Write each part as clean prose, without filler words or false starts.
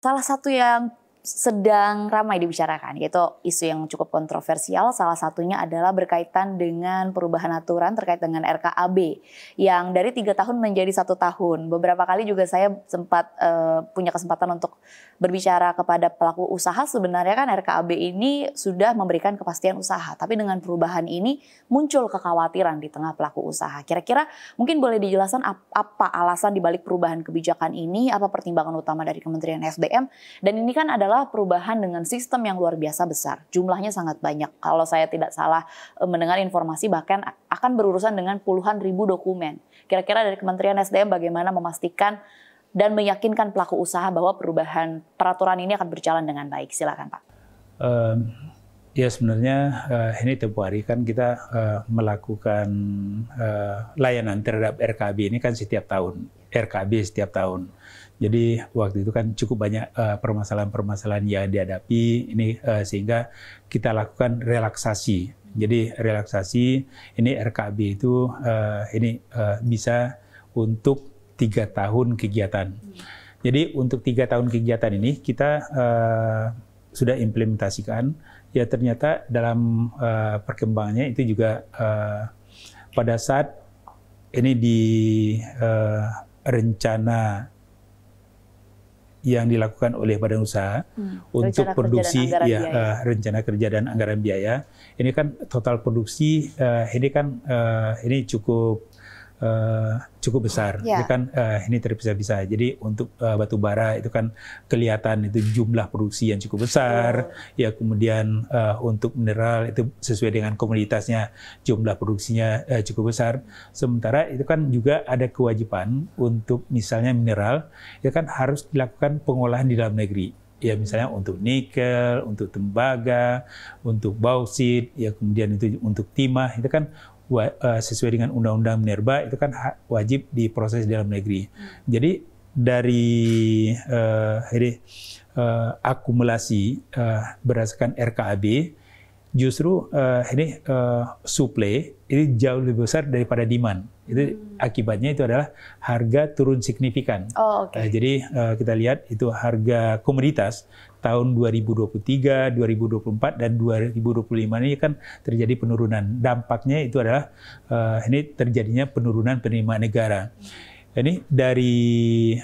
Salah satu yang sedang ramai dibicarakan, yaitu isu yang cukup kontroversial, salah satunya adalah berkaitan dengan perubahan aturan terkait dengan RKAB yang dari 3 tahun menjadi 1 tahun. Beberapa kali juga saya sempat punya kesempatan untuk berbicara kepada pelaku usaha. Sebenarnya kan RKAB ini sudah memberikan kepastian usaha, tapi dengan perubahan ini muncul kekhawatiran di tengah pelaku usaha. Kira-kira mungkin boleh dijelaskan apa alasan dibalik perubahan kebijakan ini, apa pertimbangan utama dari Kementerian SDM, dan ini kan adalah perubahan dengan sistem yang luar biasa besar. Jumlahnya sangat banyak. Kalau saya tidak salah mendengar informasi bahkan akan berurusan dengan puluhan ribu dokumen. Kira-kira dari Kementerian SDM bagaimana memastikan dan meyakinkan pelaku usaha bahwa perubahan peraturan ini akan berjalan dengan baik? Silakan Pak. Ya sebenarnya ini tempoh hari kan kita melakukan layanan terhadap RKAB ini kan setiap tahun. RKAB setiap tahun. Jadi waktu itu kan cukup banyak permasalahan-permasalahan yang dihadapi ini sehingga kita lakukan relaksasi. Jadi relaksasi ini RKAB itu bisa untuk 3 tahun kegiatan. Jadi untuk 3 tahun kegiatan ini kita sudah implementasikan. Ya ternyata dalam perkembangannya itu juga pada saat ini di rencana yang dilakukan oleh badan usaha untuk produksi rencana kerja dan anggaran biaya, ini kan total produksi ini cukup besar, itu kan ini terpisah-pisah. Jadi untuk batu bara itu kan kelihatan itu jumlah produksi yang cukup besar, ya kemudian untuk mineral itu sesuai dengan komoditasnya jumlah produksinya cukup besar. Sementara itu kan juga ada kewajiban untuk misalnya mineral, itu kan harus dilakukan pengolahan di dalam negeri. Ya misalnya untuk nikel, untuk tembaga, untuk bauksit, ya kemudian itu untuk timah, itu kan sesuai dengan Undang-Undang Minerba itu kan wajib diproses dalam negeri. Jadi dari akumulasi berdasarkan RKAB, justru supply ini jauh lebih besar daripada demand. Itu akibatnya itu adalah harga turun signifikan. Jadi kita lihat itu harga komoditas tahun 2023, 2024 dan 2025 ini kan terjadi penurunan. Dampaknya itu adalah ini terjadinya penurunan penerimaan negara. Ini dari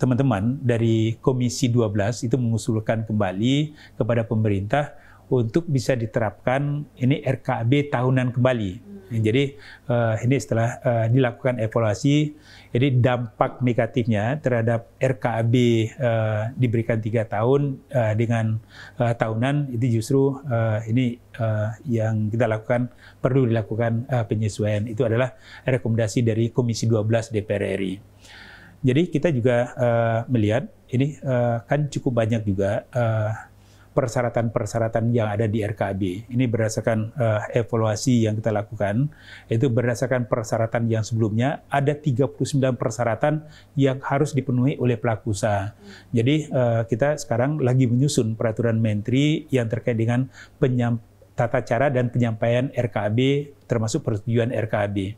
teman-teman dari Komisi 12 itu mengusulkan kembali kepada pemerintah untuk bisa diterapkan ini RKAB tahunan kembali. Jadi ini setelah dilakukan evaluasi, jadi dampak negatifnya terhadap RKAB diberikan 3 tahun dengan tahunan itu justru yang kita lakukan, perlu dilakukan penyesuaian. Itu adalah rekomendasi dari Komisi 12 DPR RI. Jadi kita juga melihat ini kan cukup banyak juga persyaratan-persyaratan yang ada di RKAB. Ini berdasarkan evaluasi yang kita lakukan, itu berdasarkan persyaratan yang sebelumnya, ada 39 persyaratan yang harus dipenuhi oleh pelaku usaha. Jadi kita sekarang lagi menyusun peraturan menteri yang terkait dengan tata cara dan penyampaian RKAB, termasuk persetujuan RKAB.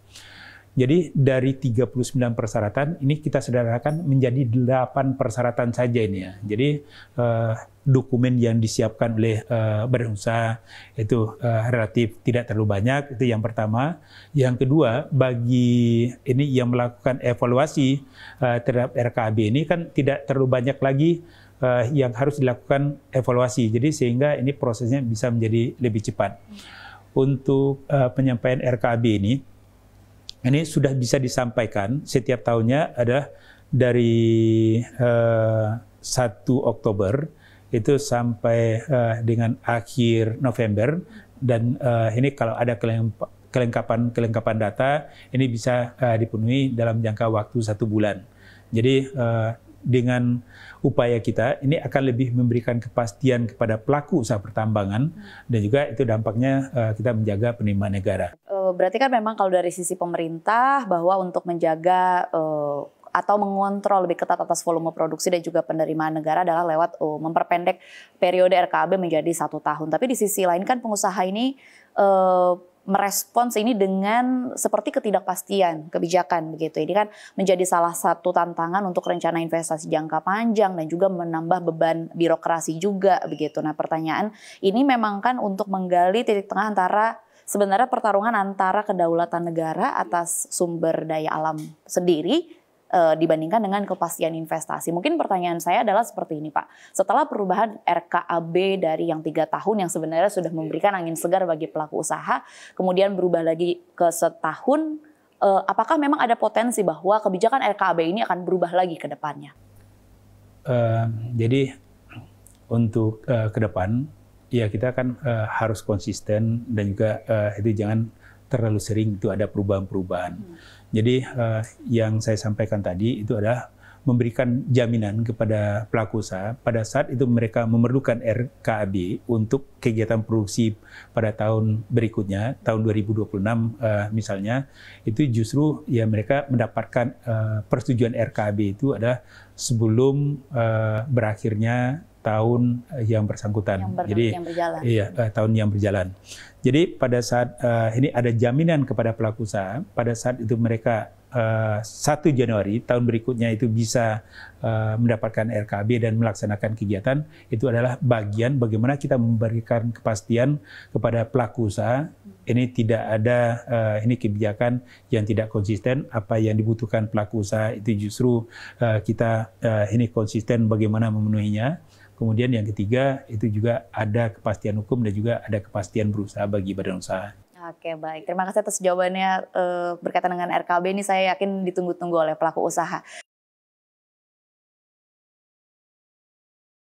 Jadi dari 39 persyaratan ini kita sederhanakan menjadi 8 persyaratan saja ini ya. Jadi dokumen yang disiapkan oleh badan usaha itu relatif tidak terlalu banyak, itu yang pertama. Yang kedua, bagi ini yang melakukan evaluasi terhadap RKAB ini kan tidak terlalu banyak lagi yang harus dilakukan evaluasi. Jadi sehingga ini prosesnya bisa menjadi lebih cepat. Untuk penyampaian RKAB ini sudah bisa disampaikan setiap tahunnya adalah dari 1 Oktober itu sampai dengan akhir November, dan ini kalau ada kelengkapan data ini bisa dipenuhi dalam jangka waktu 1 bulan. Jadi dengan upaya kita ini akan lebih memberikan kepastian kepada pelaku usaha pertambangan, dan juga itu dampaknya kita menjaga penerimaan negara. Berarti kan memang kalau dari sisi pemerintah bahwa untuk menjaga atau mengontrol lebih ketat atas volume produksi dan juga penerimaan negara adalah lewat memperpendek periode RKAB menjadi 1 tahun. Tapi di sisi lain kan pengusaha ini merespons ini dengan seperti ketidakpastian kebijakan begitu. Ini kan menjadi salah satu tantangan untuk rencana investasi jangka panjang dan juga menambah beban birokrasi juga begitu. Nah, pertanyaan ini memang kan untuk menggali titik tengah antara sebenarnya pertarungan antara kedaulatan negara atas sumber daya alam sendiri dibandingkan dengan kepastian investasi. Mungkin pertanyaan saya adalah seperti ini, Pak. Setelah perubahan RKAB dari yang 3 tahun yang sebenarnya sudah memberikan angin segar bagi pelaku usaha, kemudian berubah lagi ke setahun, apakah memang ada potensi bahwa kebijakan RKAB ini akan berubah lagi ke depannya? Jadi untuk ke depan, ya kita kan harus konsisten dan juga itu jangan terlalu sering itu ada perubahan-perubahan. Jadi yang saya sampaikan tadi itu adalah memberikan jaminan kepada pelaku usaha pada saat itu mereka memerlukan RKAB untuk kegiatan produksi pada tahun berikutnya, tahun 2026 misalnya, itu justru ya mereka mendapatkan persetujuan RKAB itu adalah sebelum berakhirnya tahun yang bersangkutan. Yang berjalan. Iya, tahun yang berjalan. Jadi pada saat ini ada jaminan kepada pelaku usaha, pada saat itu mereka 1 Januari tahun berikutnya itu bisa mendapatkan RKAB dan melaksanakan kegiatan, itu adalah bagian bagaimana kita memberikan kepastian kepada pelaku usaha. Ini tidak ada ini kebijakan yang tidak konsisten. Apa yang dibutuhkan pelaku usaha itu justru kita ini konsisten bagaimana memenuhinya. Kemudian yang ketiga itu juga ada kepastian hukum dan juga ada kepastian berusaha bagi badan usaha. Oke, baik. Terima kasih atas jawabannya berkaitan dengan RKAB ini, saya yakin ditunggu-tunggu oleh pelaku usaha.